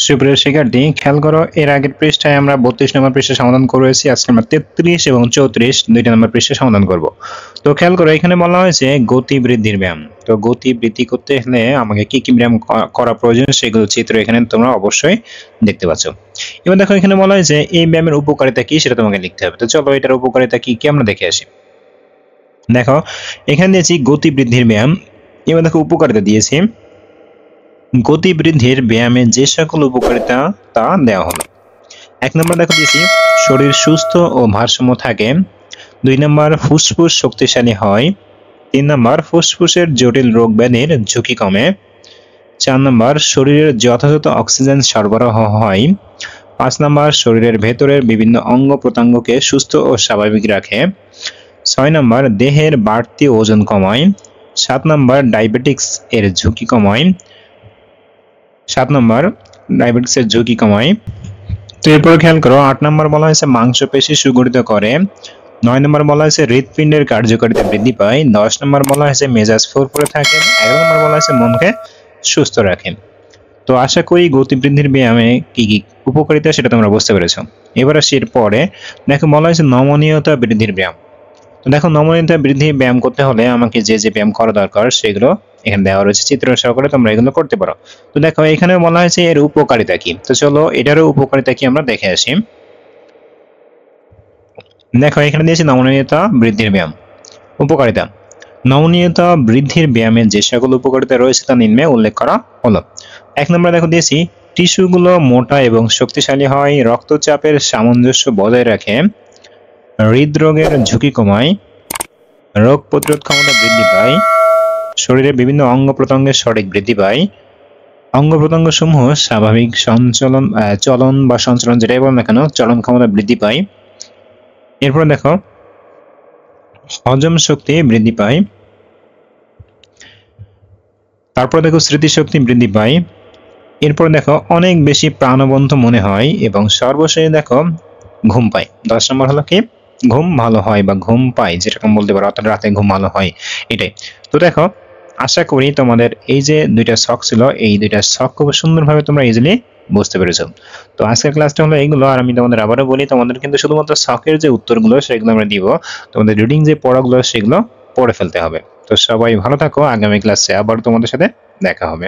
সুপ্রিয় শিক্ষার্থী, খেয়াল করো এর আগের পৃষ্ঠায় আমরা 32 নম্বর পৃষ্ঠা সমাধান করেছি। আজকে আমরা 33 এবং 34 দুইটা নম্বর পৃষ্ঠা সমাধান করব। তো খেয়াল করো এখানে বলা হয়েছে গতি বৃদ্ধির ব্যায়াম। তো গতি বৃদ্ধি করতে হলে আমাকে কি কি ব্যায়াম করা প্রয়োজন সেগুলো চিত্র এখানে তোমরা অবশ্যই দেখতে পাচ্ছ। এবার দেখো এখানে বলা হয়েছে এই ব্যায়ামের উপকারিতা কি সেটা তোমাকে লিখতে হবে। তো চলো এটার উপকারিতা কি কি আমরা দেখে আসি। দেখো এখানে দিয়েছি গতি বৃদ্ধির ব্যায়াম। এবার দেখো উপকারিতা দিয়েছি। গতি বৃদ্ধির ব্যায়ামে যে সকল উপকারিতা তা দেওয়া হলো। 1 নম্বর দেখো দিয়েছি শরীর সুস্থ ও ভারসাম্য থাকে। 2 নম্বর ফুসফুস শক্তিশালী হয়। 3 নম্বর ফুসফুসের জটিল রোগ ব্যাধির ঝুঁকি কমে। 4 নম্বর শরীরের যথাযথ অক্সিজেন সরবরাহ হয়। 5 নম্বর শরীরের ভেতরের বিভিন্ন অঙ্গ প্রত্যঙ্গকে সুস্থ ও স্বাভাবিক রাখে। 6 নম্বর দেহের বাড়তি ওজন কমায়। 7 নম্বর ডায়াবেটিক্স এর ঝুঁকি কমায়। 7 নম্বর ডায়াবেটিক্সের ঝুঁকি কমায়। তো এরপর খেয়াল করো 8 নম্বর বলা হয়েছে মাংসপেশি সুগঠিত করে। 9 নম্বর বলা হয়েছে হৃৎপিণ্ডের কার্যকারিতা বৃদ্ধি পায়। 10 নম্বর বলা হয়েছে মেজাজ ফুরফুরে থাকে। 11 নম্বর বলা হয়েছে মনকে সুস্থ রাখে। তো আশা করি গতি বৃদ্ধির ব্যায়ামে কি কি উপকারিতা সেটা তোমরা বুঝতে পেরেছো। এবার আসি এরপরে দেখো বলা হয়েছে নমনীয়তা বৃদ্ধির ব্যায়াম। তো দেখো নমনীয়তা বৃদ্ধি ব্যায়াম করতে হলে আমাকে যে যে ব্যায়াম করা দরকার সেগুলো এখানে দেওয়া রয়েছে চিত্র সহকারে তোমরা এগুলো করতে পারো। তো দেখো এখানে বলা হয়েছে এর উপকারিতা কি। তো চলো এটারও উপকারিতা কি আমরা দেখে আসি। দেখো এখানে দিয়েছি নমনীয়তা বৃদ্ধির ব্যায়াম। উপকারিতা, নমনীয়তা বৃদ্ধির ব্যায়ামের যে সকল উপকারিতা রয়েছে তা নিম্নে উল্লেখ করা হলো। 1 নম্বর দেখো দিয়েছি টিস্যুগুলো মোটা এবং শক্তিশালী হয়, রক্তচাপের সামঞ্জস্য বজায় রাখে, হৃদরোগের ঝুঁকি কমায়, রোগ প্রতিরোধ ক্ষমতা বৃদ্ধি পায়, শরীরের বিভিন্ন অঙ্গ প্রত্যঙ্গের সঠিক বৃদ্ধি পায়, অঙ্গ প্রত্যঙ্গ সমূহ স্বাভাবিক চলন বা সঞ্চালন যেটাই বল না কেন চলন ক্ষমতা বৃদ্ধি পায়। এরপর দেখো হজম শক্তি বৃদ্ধি পায়। তারপর দেখো স্মৃতিশক্তি বৃদ্ধি পায়। এরপর দেখো অনেক বেশি প্রাণবন্ত মনে হয় এবং সর্বশেষে দেখো ঘুম পায়। 10 নম্বর হলো কি ঘুম ভালো হয় বা ঘুম পায়, যেরকম বলতে পারো অর্থাৎ রাতে ঘুম ভালো হয় এটাই। তো দেখো আশা করি তোমাদের এই যে দুইটা ছক ছিল এই দুইটা ছক খুব সুন্দরভাবে তোমরা ইজিলি বুঝতে পেরেছো। তো আজকের ক্লাসটা হলো এইগুলো, আর আমি তোমাদের আবারও বলি তোমাদের কিন্তু শুধুমাত্র ছকের যে উত্তরগুলো সেগুলো আমরা দিব, তোমাদের রিডিং যে পড়াগুলো সেগুলো পড়ে ফেলতে হবে। তো সবাই ভালো থাকো, আগামী ক্লাসে আবার তোমাদের সাথে দেখা হবে।